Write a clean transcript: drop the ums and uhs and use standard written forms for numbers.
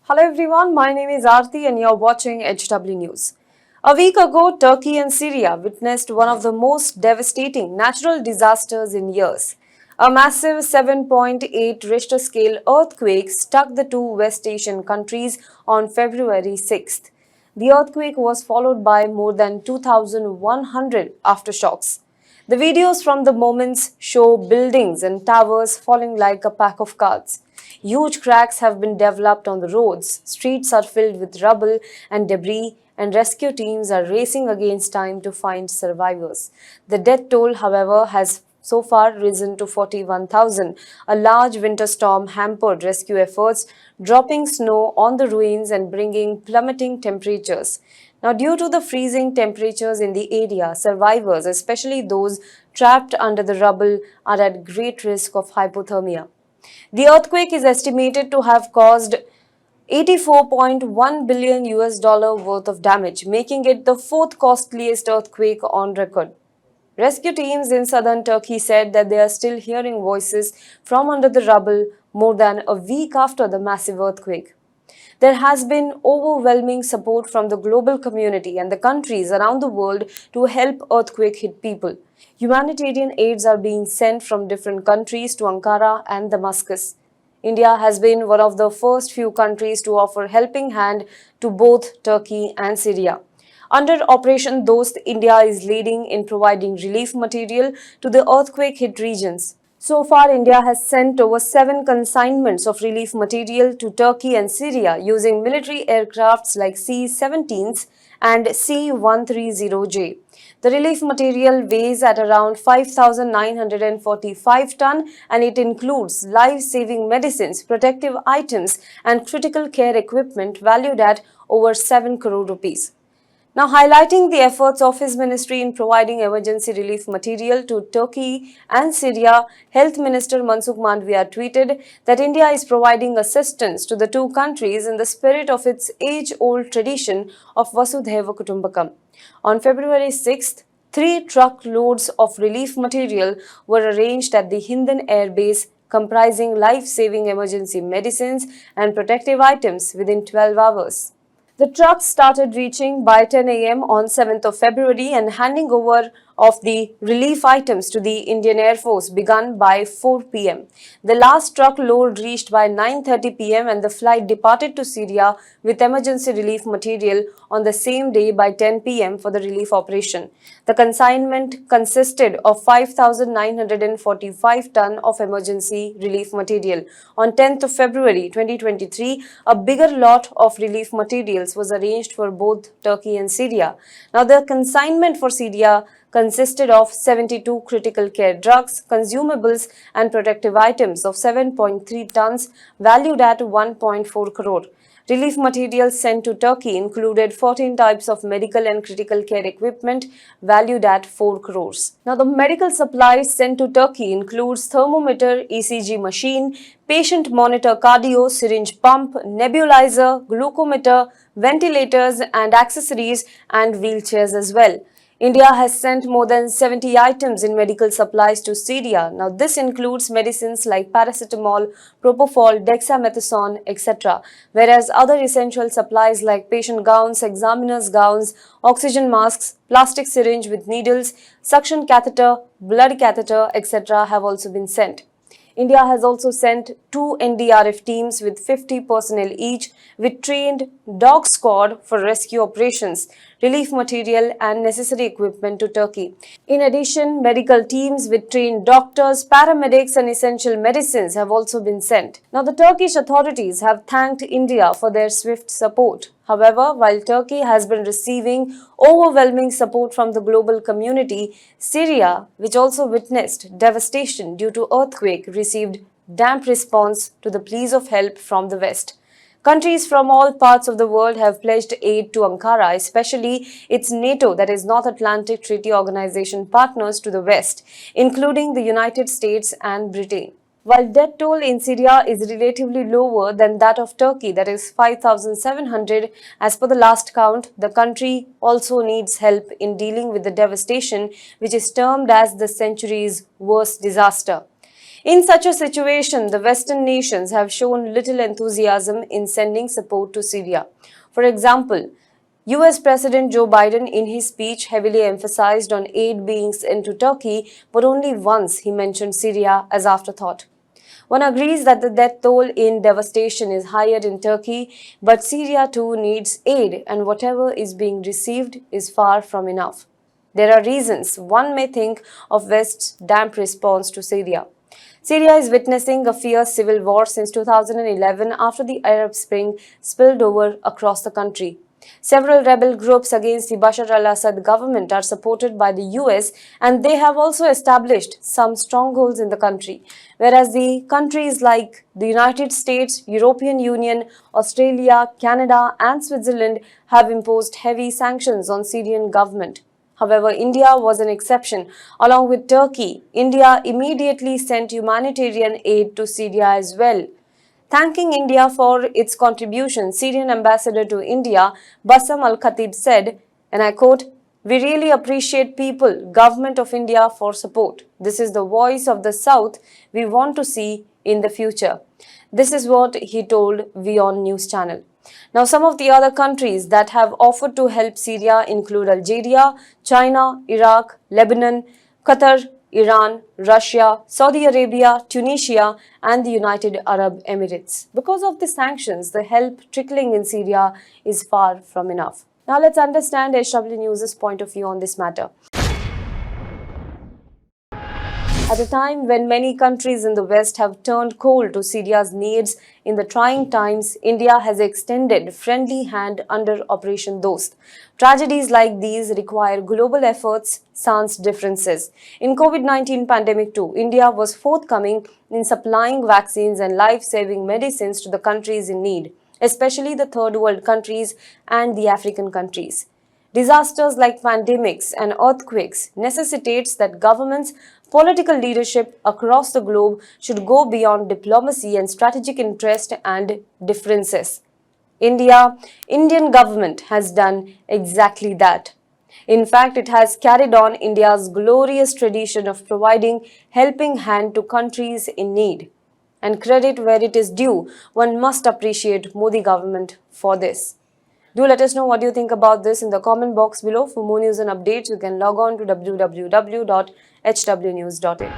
Hello everyone, my name is Aarti and you're watching HW News. A week ago, Turkey and Syria witnessed one of the most devastating natural disasters in years. A massive 7.8 Richter scale earthquake struck the two West Asian countries on February 6th. The earthquake was followed by more than 2,100 aftershocks. The videos from the moments show buildings and towers falling like a pack of cards. Huge cracks have been developed on the roads, streets are filled with rubble and debris, and rescue teams are racing against time to find survivors. The death toll, however, has so far risen to 41,000. A large winter storm hampered rescue efforts, dropping snow on the ruins and bringing plummeting temperatures. Now, due to the freezing temperatures in the area, survivors, especially those trapped under the rubble, are at great risk of hypothermia. The earthquake is estimated to have caused 84.1 billion US dollar worth of damage, making it the fourth costliest earthquake on record. Rescue teams in southern Turkey said that they are still hearing voices from under the rubble more than a week after the massive earthquake. There has been overwhelming support from the global community and the countries around the world to help earthquake-hit people. Humanitarian aids are being sent from different countries to Ankara and Damascus. India has been one of the first few countries to offer helping hand to both Turkey and Syria. Under Operation Dost, India is leading in providing relief material to the earthquake-hit regions. So far, India has sent over 7 consignments of relief material to Turkey and Syria using military aircrafts like C-17s and C-130J. The relief material weighs at around 5,945 tons and it includes life-saving medicines, protective items and critical care equipment valued at over 7 crore rupees. Now, highlighting the efforts of his ministry in providing emergency relief material to Turkey and Syria, Health Minister Mansukh Mandavia tweeted that India is providing assistance to the two countries in the spirit of its age-old tradition of Vasudhaiva Kutumbakam. On February 6th, 3 truckloads of relief material were arranged at the Hindan Air Base, comprising life-saving emergency medicines and protective items within 12 hours. The trucks started reaching by 10 a.m. on 7th of February and handing over of the relief items to the Indian Air Force began by 4 p.m. The last truck load reached by 9:30 p.m. and the flight departed to Syria with emergency relief material on the same day by 10 p.m. for the relief operation. The consignment consisted of 5,945 tons of emergency relief material. On 10th of February 2023, a bigger lot of relief materials was arranged for both Turkey and Syria. Now, the consignment for Syria consisted of 72 critical care drugs, consumables and protective items of 7.3 tons valued at 1.4 crore. Relief materials sent to Turkey included 14 types of medical and critical care equipment valued at 4 crores. Now, the medical supplies sent to Turkey includes thermometer, ECG machine, patient monitor cardio, syringe pump, nebulizer, glucometer, ventilators and accessories and wheelchairs as well. India has sent more than 70 items in medical supplies to Syria. Now, this includes medicines like paracetamol, propofol, dexamethasone, etc., whereas other essential supplies like patient gowns, examiner's gowns, oxygen masks, plastic syringe with needles, suction catheter, blood catheter, etc. have also been sent. India has also sent 2 NDRF teams with 50 personnel each with trained dog squad for rescue operations, relief material and necessary equipment to Turkey. In addition, medical teams with trained doctors, paramedics and essential medicines have also been sent. Now, the Turkish authorities have thanked India for their swift support. However, while Turkey has been receiving overwhelming support from the global community, Syria, which also witnessed devastation due to earthquake, received damp response to the pleas of help from the West. Countries from all parts of the world have pledged aid to Ankara, especially its NATO, that is North Atlantic Treaty Organization partners to the West, including the United States and Britain. While death toll in Syria is relatively lower than that of Turkey, that is 5,700 as per the last count, the country also needs help in dealing with the devastation which is termed as the century's worst disaster. In such a situation, the Western nations have shown little enthusiasm in sending support to Syria. For example, US President Joe Biden in his speech heavily emphasized on aid being sent to Turkey, but only once he mentioned Syria as afterthought. One agrees that the death toll in devastation is higher in Turkey, but Syria too needs aid, and whatever is being received is far from enough. There are reasons one may think of West's damp response to Syria. Syria is witnessing a fierce civil war since 2011 after the Arab Spring spilled over across the country. Several rebel groups against the Bashar al-Assad government are supported by the US, and they have also established some strongholds in the country, whereas the countries like the United States, European Union, Australia, Canada and Switzerland have imposed heavy sanctions on Syrian government. However, India was an exception. Along with Turkey, India immediately sent humanitarian aid to Syria as well. Thanking India for its contribution, Syrian ambassador to India, Bassam Al-Khatib said, and I quote, "We really appreciate people, government of India for support. This is the voice of the South we want to see in the future." This is what he told WION News Channel. Now, some of the other countries that have offered to help Syria include Algeria, China, Iraq, Lebanon, Qatar, Iran, Russia, Saudi Arabia, Tunisia and the United Arab Emirates. Because of the sanctions, the help trickling in Syria is far from enough. Now let's understand HW News' point of view on this matter. At a time when many countries in the West have turned cold to Syria's needs in the trying times, India has extended friendly hand under Operation Dost. Tragedies like these require global efforts sans differences. In COVID-19 pandemic too, India was forthcoming in supplying vaccines and life-saving medicines to the countries in need, especially the third world countries and the African countries. Disasters like pandemics and earthquakes necessitates that governments, political leadership across the globe should go beyond diplomacy and strategic interest and differences. Indian government has done exactly that. In fact, it has carried on India's glorious tradition of providing helping hand to countries in need. And credit where it is due, one must appreciate Modi government for this. Do let us know what you think about this in the comment box below. For more news and updates, you can log on to www.hwnews.in.